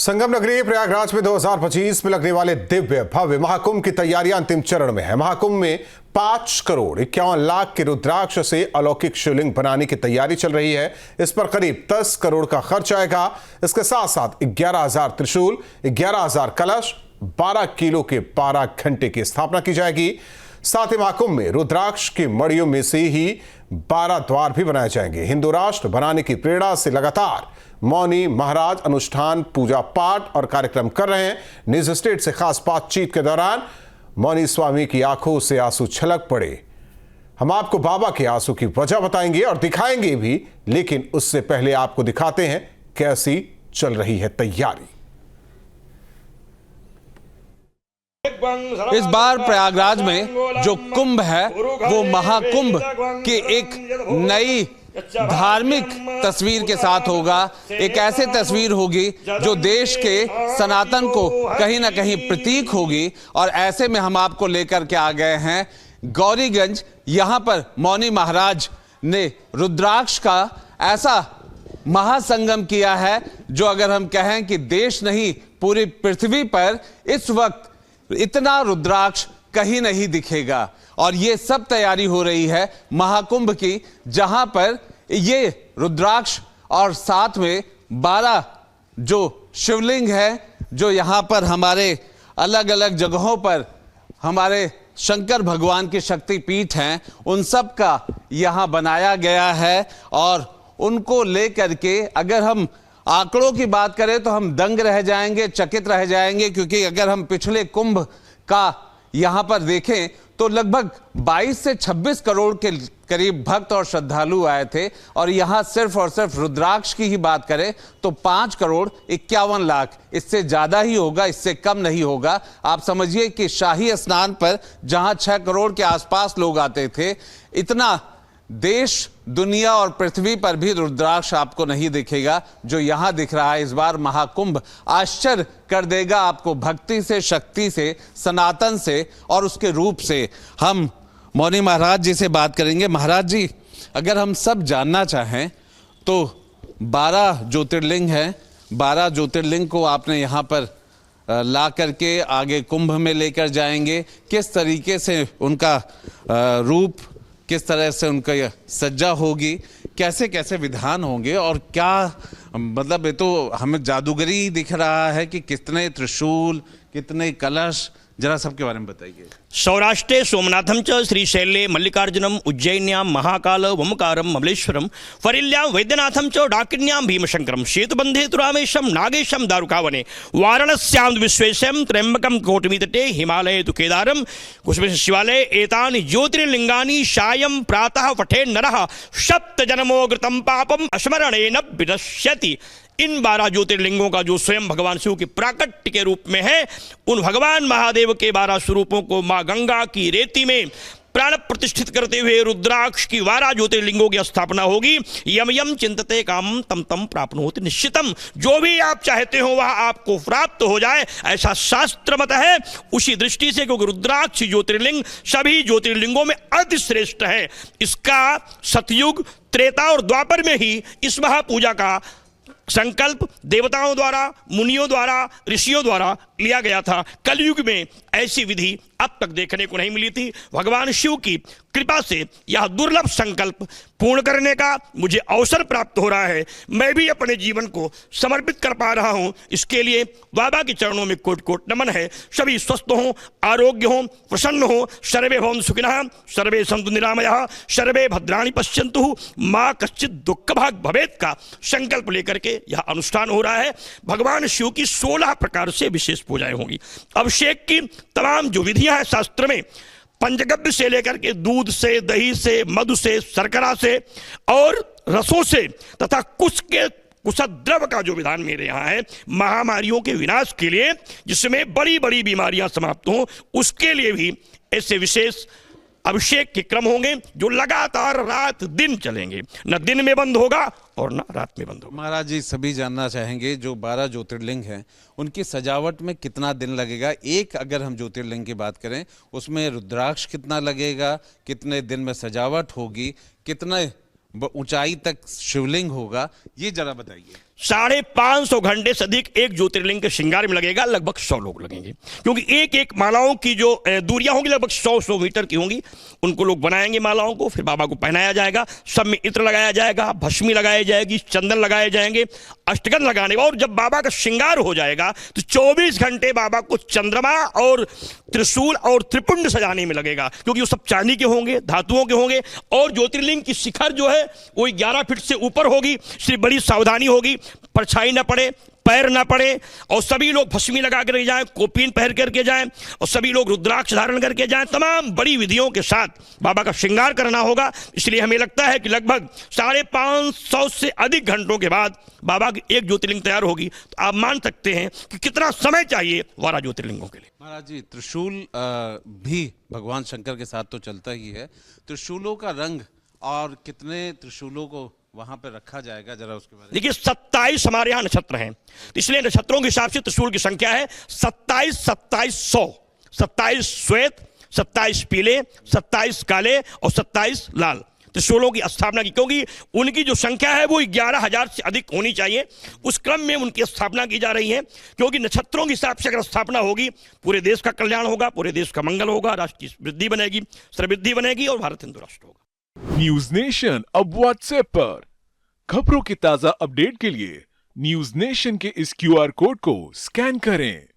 संगम नगरी प्रयागराज में 2025 में लगने वाले दिव्य भव्य महाकुंभ की तैयारियां अंतिम चरण में है। महाकुंभ में 5 करोड़ 51 लाख के रुद्राक्ष से अलौकिक शिवलिंग बनाने की तैयारी चल रही है। इस पर करीब 10 करोड़ का खर्च आएगा। इसके साथ साथ 11,000 त्रिशूल, 11,000 कलश, 12 किलो के 12 घंटे की स्थापना की जाएगी। साथ ही महाकुंभ में रुद्राक्ष की मड़ियों में से ही 12 द्वार भी बनाए जाएंगे। हिंदू राष्ट्र बनाने की प्रेरणा से लगातार मौनी महाराज अनुष्ठान, पूजा पाठ और कार्यक्रम कर रहे हैं। न्यूज स्टेट से खास बातचीत के दौरान मौनी स्वामी की आंखों से आंसू छलक पड़े। हम आपको बाबा के आंसू की वजह बताएंगे और दिखाएंगे भी, लेकिन उससे पहले आपको दिखाते हैं कैसी चल रही है तैयारी। इस बार प्रयागराज में जो कुंभ है वो महाकुंभ की एक नई धार्मिक तस्वीर के साथ होगा। एक ऐसी तस्वीर होगी जो देश के सनातन को कहीं ना कहीं प्रतीक होगी। और ऐसे में हम आपको लेकर के आ गए हैं गौरीगंज। यहां पर मौनी महाराज ने रुद्राक्ष का ऐसा महासंगम किया है जो अगर हम कहें कि देश नहीं पूरी पृथ्वी पर इस वक्त इतना रुद्राक्ष कहीं नहीं दिखेगा। और ये सब तैयारी हो रही है महाकुंभ की, जहां पर ये रुद्राक्ष और साथ में 12 जो शिवलिंग है जो यहां पर हमारे अलग अलग जगहों पर हमारे शंकर भगवान के शक्तिपीठ हैं, उन सब का यहां बनाया गया है। और उनको लेकर के अगर हम आंकड़ों की बात करें तो हम दंग रह जाएंगे, चकित रह जाएंगे। क्योंकि अगर हम पिछले कुंभ का यहां पर देखें तो लगभग 22 से 26 करोड़ के करीब भक्त और श्रद्धालु आए थे। और यहां सिर्फ और सिर्फ रुद्राक्ष की ही बात करें तो 5 करोड़ 51 लाख, इससे ज्यादा ही होगा, इससे कम नहीं होगा। आप समझिए कि शाही स्नान पर जहां 6 करोड़ के आसपास लोग आते थे, इतना देश, दुनिया और पृथ्वी पर भी रुद्राक्ष आपको नहीं दिखेगा जो यहां दिख रहा है। इस बार महाकुंभ आश्चर्य कर देगा आपको, भक्ति से, शक्ति से, सनातन से और उसके रूप से। हम मौनी महाराज जी से बात करेंगे। महाराज जी, अगर हम सब जानना चाहें तो 12 ज्योतिर्लिंग हैं, 12 ज्योतिर्लिंग को आपने यहाँ पर ला करके आगे कुंभ में लेकर जाएंगे। किस तरीके से उनका रूप, किस तरह से उनका सज्जा होगी, कैसे कैसे विधान होंगे और क्या मतलब, ये तो हमें जादूगरी दिख रहा है कि कितने त्रिशूल, कितने कलश, जरा सबके बारे में बताइए। सौराष्ट्रे सोमनाथम च श्रीशैले मल्लिकार्जुनम उज्जैन्यां महाकाल ओमकारम ममलेश्वरम फरिल्यां वैद्यनाथम च डाकिन्यां भीमशंकरम सेतुबंधे तुरामेशम नागेशम दारुकावने वाराणस्यां विश्वेशम त्र्यंबकम कोटमीतटे हिमालये तु केदारम कुसुमेश शिवालये एतानि ज्योतिर्लिंगानि सायं प्रातः पठे नरः सप्त जन्मोकृतं पापम स्मरणेन विनश्यति। इन 12 ज्योतिर्लिंगों का जो स्वयं भगवान शिव के प्राकट्य के रूप में है, उन भगवान महादेव के 12 स्वरूपों को मां गंगा की रेती में प्राण प्रतिष्ठित करते हुए रुद्राक्ष की 12 ज्योतिर्लिंगों की स्थापना होगी। यम यम चिंतते कामं तम तम प्राप्नोति निश्चितम। जो भी आप चाहते हो वह आपको प्राप्त हो जाए, ऐसा शास्त्र मत है। उसी दृष्टि से क्योंकि रुद्राक्ष ज्योतिर्लिंग सभी ज्योतिर्लिंगों में अति श्रेष्ठ है, इसका सतयुग, त्रेता और द्वापर में ही इस महापूजा का संकल्प देवताओं द्वारा, मुनियों द्वारा, ऋषियों द्वारा लिया गया था। कलयुग में ऐसी विधि अब तक देखने को नहीं मिली थी। भगवान शिव की कृपा से यह दुर्लभ संकल्प पूर्ण करने का मुझे अवसर प्राप्त हो रहा है। मैं भी अपने जीवन को समर्पित कर पा रहा हूं। इसके लिए बाबा के चरणों में कोट कोट नमन है। सभी स्वस्थ हों, आरोग्य हों, प्रसन्न हों, सर्वे भवन्तु सुखिनः, सर्वे सन्तु निरामयाः, सर्वे भद्राणि पश्यन्तु, मां कश्चित् दुःख भाग् भवेत् का संकल्प लेकर के यह अनुष्ठान हो रहा है। भगवान शिव की 16 प्रकार से विशेष पूजाएं होंगी। अभिषेक की तमाम जो विधियां हैं शास्त्र में, पंचगव्य से लेकर के दूध से, दही से, मधु से, शर्करा से और रसों से तथा कुशद्रव का जो विधान मेरे यहाँ है, महामारियों के विनाश के लिए, जिसमें बड़ी बड़ी बीमारियां समाप्त हों, उसके लिए भी ऐसे विशेष अभिषेक के क्रम होंगे जो लगातार रात दिन चलेंगे। न दिन में बंद होगा और न रात में बंद होगा। महाराज जी, सभी जानना चाहेंगे जो 12 ज्योतिर्लिंग हैं उनकी सजावट में कितना दिन लगेगा। एक अगर हम ज्योतिर्लिंग की बात करें उसमें रुद्राक्ष कितना लगेगा, कितने दिन में सजावट होगी, कितने ऊंचाई तक शिवलिंग होगा, ये जरा बताइए। 550 घंटे से अधिक एक ज्योतिर्लिंग के श्रृंगार में लगेगा, लगभग 100 लोग लगेंगे, क्योंकि एक एक मालाओं की जो दूरियां होंगी लगभग 100 मीटर की होंगी। उनको लोग बनाएंगे मालाओं को, फिर बाबा को पहनाया जाएगा, सब में इत्र लगाया जाएगा, भस्मी लगाई जाएगी, चंदन लगाए जाएंगे, अष्टगंध लगाने, और जब बाबा का श्रृंगार हो जाएगा तो 24 घंटे बाबा को चंद्रमा और त्रिशूल और त्रिपुंड सजाने में लगेगा, क्योंकि वो सब चांदी के होंगे, धातुओं के होंगे, और ज्योतिर्लिंग की शिखर जो है वो 11 फीट से ऊपर होगी। इसलिए बड़ी सावधानी होगी, परछाई ना पड़े, पैर ना पड़े, और सभी लोग भस्मी लगा कर जाएं, कोपीन पहन करके जाएं, और सभी लोग रुद्राक्ष धारण करके जाएं। तमाम बड़ी विधियों के साथ बाबा का श्रृंगार करना होगा। इसलिए हमें लगता है कि लगभग 550 से अधिक घंटों के बाद बाबा की एक ज्योतिर्लिंग तैयार होगी। तो आप मान सकते हैं कि कितना समय चाहिए 12 ज्योतिर्लिंगों के लिए। महाराज जी, त्रिशूल भी भगवान शंकर के साथ तो चलता ही है, त्रिशूलों का रंग और कितने त्रिशूलों को वहां पे रखा जाएगा, जरा उसके बारे में। देखिए 27 हमारे यहाँ नक्षत्र हैं, इसलिए नक्षत्रों के हिसाब से त्रिशूल की संख्या है 27, 2700, 27 श्वेत, 27 पीले, 27 काले और 27 लाल त्रिशूलों की स्थापना की, क्योंकि उनकी जो संख्या है वो 11,000 से अधिक होनी चाहिए। उस क्रम में उनकी स्थापना की जा रही है, क्योंकि नक्षत्रों के हिसाब से अगर स्थापना होगी पूरे देश का कल्याण होगा, पूरे देश का मंगल होगा, राष्ट्र की वृद्धि बनेगी, सर्ववृद्धि बनेगी और भारत हिंदू राष्ट्र होगा। न्यूज नेशन अब व्हाट्सएप पर खबरों की ताजा अपडेट के लिए न्यूज नेशन के इस QR कोड को स्कैन करें।